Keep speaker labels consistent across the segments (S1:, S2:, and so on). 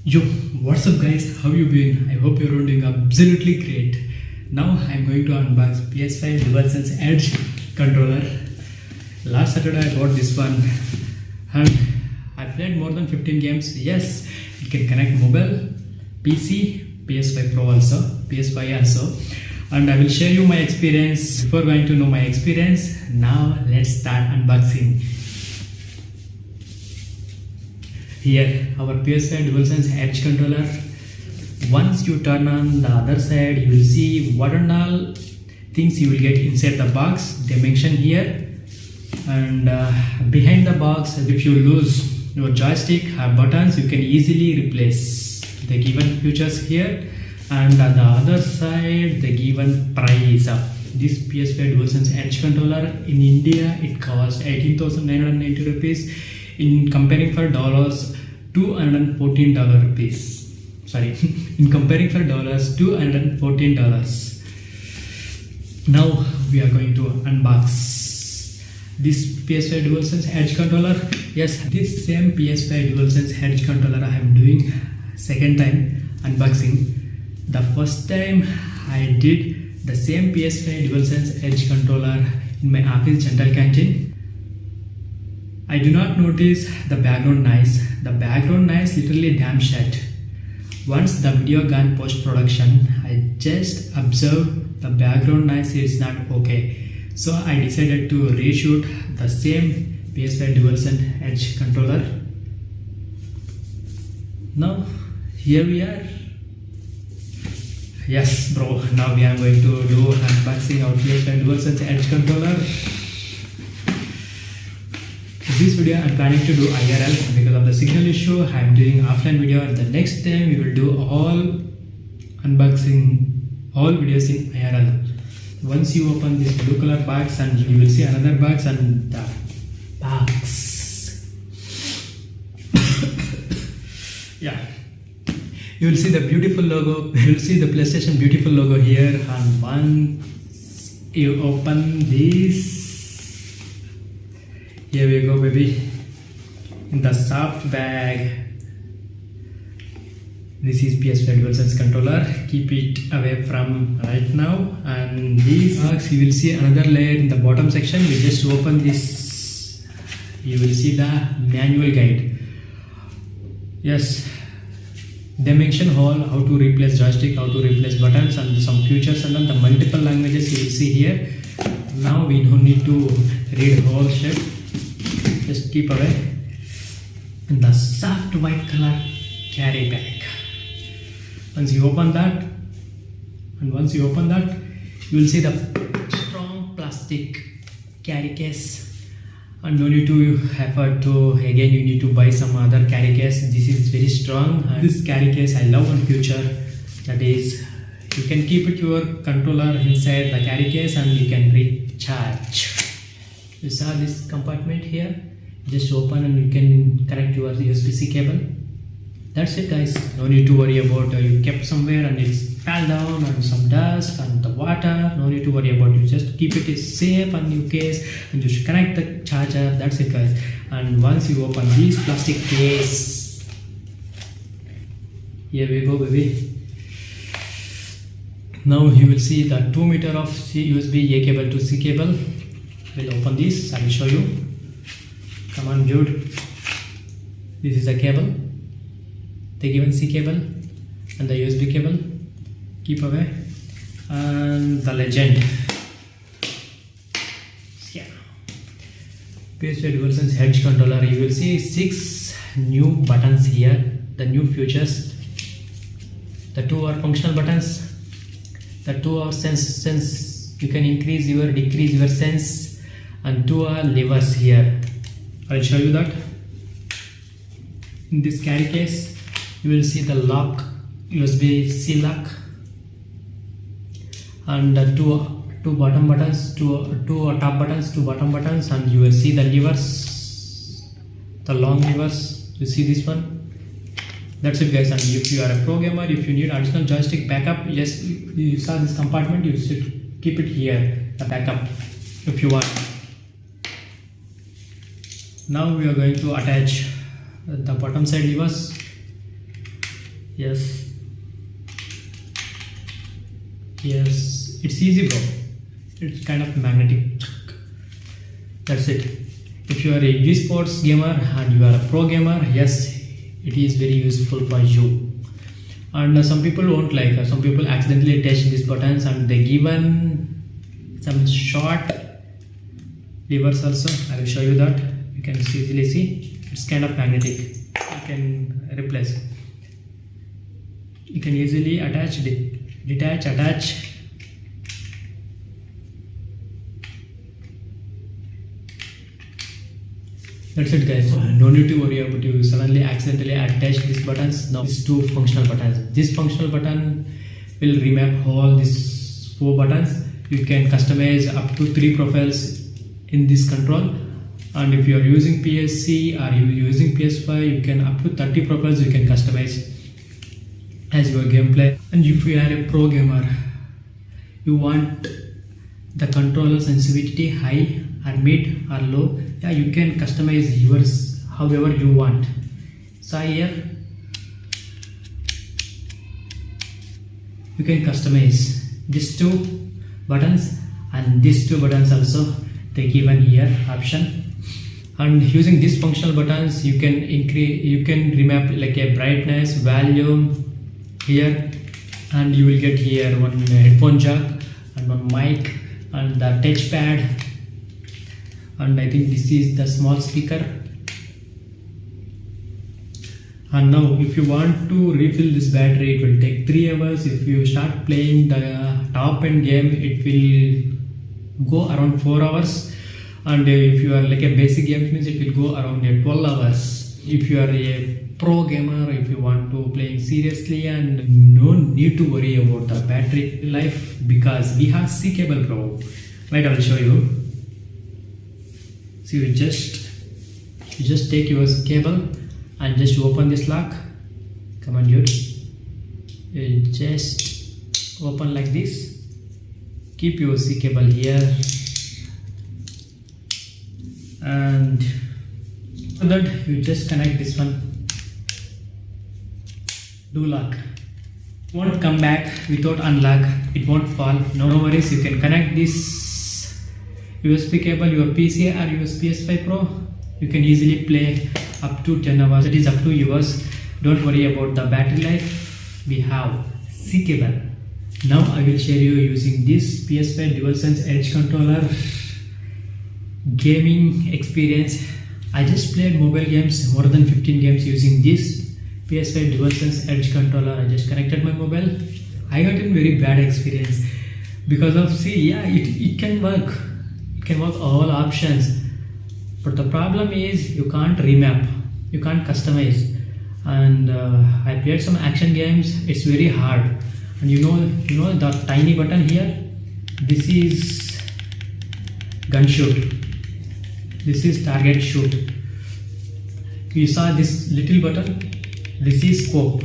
S1: Yo, what's up guys? How you been? I hope you're all doing absolutely great. Now I'm going to unbox PS5 DualSense Edge controller. Last Saturday I bought this one and I played more than 15 games. Yes, it can connect mobile, PC, PS5 Pro also, PS5 also. And I will share you my experience. Before going to know my experience, now let's start unboxing. Here our PS5 DualSense Edge controller. Once you turn on the other side, you will see what and all things you will get inside the box. They mention here. And behind the box, if you lose your joystick or buttons, you can easily replace. The given features here. And on the other side, the given price of this PS5 DualSense Edge controller. In India, it cost 18,990 rupees. In comparing for dollars, $214 rupees. Sorry, in comparing for dollars, $214. Now we are going to unbox this PS5 DualSense Edge controller. Yes, this same PS5 DualSense Edge controller I am doing second time unboxing. The first time I did the same PS5 DualSense Edge controller in my office general canteen. I do not notice the background noise. The background noise literally damn shut. Once the video gone post-production, I just observed the background noise is not okay. So I decided to reshoot the same PS5 DualSense Edge controller. Now, here we are. Yes bro, now we are going to do unboxing of PS5 DualSense Edge controller. This video I am planning to do IRL because of the signal issue. I am doing offline video, and the next time we will do all unboxing, all videos in IRL. Once you open this blue color box, and you will see another box and the box. Yeah, you will see the beautiful logo. You will see the PlayStation beautiful logo here, and once you open this, here we go baby, in the soft bag. This is PS5 DualSense controller. Keep it away from right now. And this box, you will see another layer in the bottom section. We just open this, you will see the manual guide. Yes, they mention all how to replace joystick, how to replace buttons, and some features, and then the multiple languages you will see here. Now we don't need to read whole shit. Just keep away. And the soft white color carry bag. Once you open that, you will see the strong plastic carry case, and no need to effort to again you need to buy some other carry case. This is very strong, and this carry case I love one feature, that is you can keep it your controller inside the carry case and you can recharge. You saw this compartment here, just open and you can connect your USB-C cable. That's it guys, no need to worry about you kept somewhere and it fell down and some dust and the water. No need to worry about, you just keep it safe on your case and just connect the charger. That's it guys. And once you open this plastic case, here we go baby. Now you will see the 2 meter of USB A cable to C cable. We'll open this, I will show you. Come on dude, this is the cable, the given C cable and the USB cable. Keep away. And the legend, yeah, PS5 DualSense Edge controller. You will see 6 new buttons here, the new features. The 2 are functional buttons, the 2 are sense, you can increase your decrease your sense, and 2 are levers here. I'll show you that. In this carry case, you will see the lock, USB-C lock, and the two bottom buttons, two top buttons, 2 bottom buttons, and you will see the levers, the long levers. You see this one. That's it guys. And if you are a pro gamer, if you need additional joystick backup, yes, you saw this compartment, you should keep it here, the backup, if you want. Now we are going to attach the bottom side levers. Yes, yes, it's easy, bro. It's kind of magnetic. That's it. If you are a esports gamer and you are a pro gamer, yes, it is very useful for you. And some people won't like, some people accidentally touch these buttons and they given some short levers also. I will show you that. You can easily see it's kind of magnetic. You can replace. You can easily attach, detach, attach. That's it, guys. No need to worry about you suddenly accidentally attach these buttons. Now these two functional buttons. This functional button will remap all these 4 buttons. You can customize up to 3 profiles in this control. And if you are using PSC or you using PS5, you can up to 30 profiles you can customize as your gameplay. And if you are a pro gamer, you want the controller sensitivity high or mid or low, yeah, you can customize yours however you want. So here you can customize these 2 buttons and these 2 buttons also they given here option. And using these functional buttons you can increase, you can remap like a brightness, volume here, and you will get here one headphone jack and one mic and the touchpad, and I think this is the small speaker. And now if you want to refill this battery, it will take 3 hours. If you start playing the top end game, it will go around 4 hours. And if you are like a basic game, means it will go around 12 hours. If you are a pro gamer, if you want to play seriously, and no need to worry about the battery life because we have C cable, bro. Wait, I will show you. So you just take your cable and just open this lock. Come on, dude. You just open like this. Keep your C cable here, and so that you just connect this one. Do lock. It won't come back without unlock. It won't fall. No worries. You can connect this USB cable, your PC or your PS5 Pro. You can easily play up to 10 hours. It is up to yours. Don't worry about the battery life. We have C cable. Now I will share you using this PS5 DualSense Edge controller gaming experience. I just played mobile games, more than 15 games using this PS5 DualSense Edge controller. I just connected my mobile. I got a very bad experience because of, see, yeah, it can work. It can work all options. But the problem is you can't remap, you can't customize. And I played some action games. It's very hard. And you know the tiny button here. This is gun shoot. This is target shoot. You saw this little button. This is scope.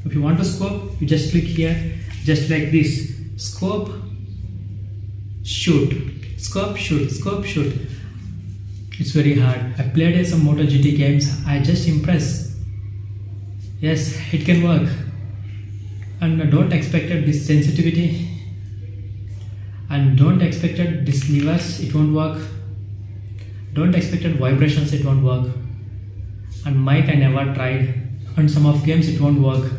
S1: If you want to scope, you just click here, just like this. Scope, shoot. Scope, shoot. Scope, shoot. It's very hard. I played some Moto GT games. I just impressed. Yes, it can work. And don't expect this sensitivity. And don't expect this levers. It won't work. Don't expect vibrations. It won't work. And mic I never tried. And some of games it won't work.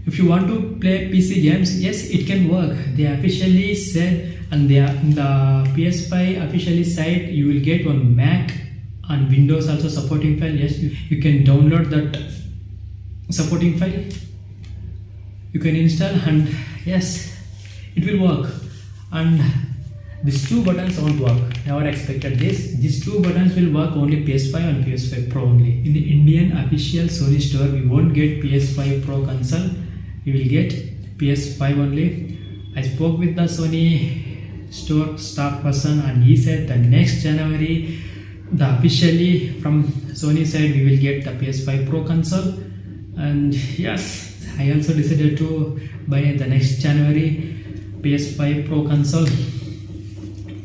S1: If you want to play PC games, yes, it can work. They officially said, and they are in the PS5 officially site, you will get one Mac and Windows also supporting file. Yes, you can download that supporting file. You can install, and yes, it will work. And these 2 buttons won't work. Never expected this. These 2 buttons will work only PS5 and PS5 Pro only. In the Indian official Sony store, we won't get PS5 Pro console. We will get PS5 only. I spoke with the Sony store staff person, and he said the next January, the officially from Sony side, we will get the PS5 Pro console. And yes, I also decided to buy the next January PS5 Pro console.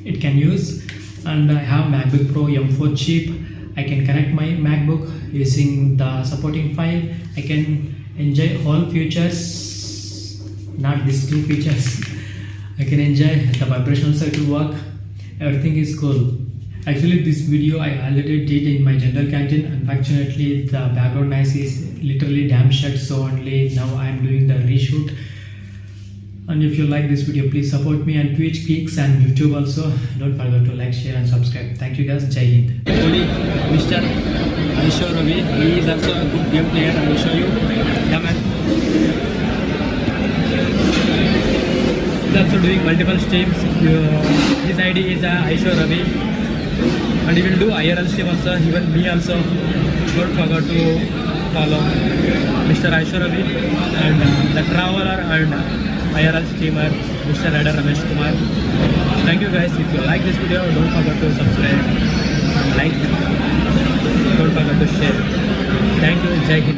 S1: It can use, and I have MacBook Pro M4 chip. I can connect my MacBook using the supporting file. I can enjoy all features, not these two features. I can enjoy the vibration also, it will work, everything is cool. Actually this video I already did in my general canteen. Unfortunately the background noise is literally damn shut, so only now I am doing the reshoot. And if you like this video, please support me on Twitch, Geeks and YouTube also. Don't forget to like, share and subscribe. Thank you guys. Jai Hind. Mr. Aisha Ravi, he is also a good game player. I will show you. Yeah, man. He is also doing multiple streams. His ID is Aisha Ravi. And he will do IRL stream also. Even me also. Don't forget to follow Mr. Aisha Ravi and the Traveler and IRL streamer Mr. RiderRameshKumar. Thank you guys. If you like this video, don't forget to subscribe and like. Don't forget to share. Thank you. Jai Hind.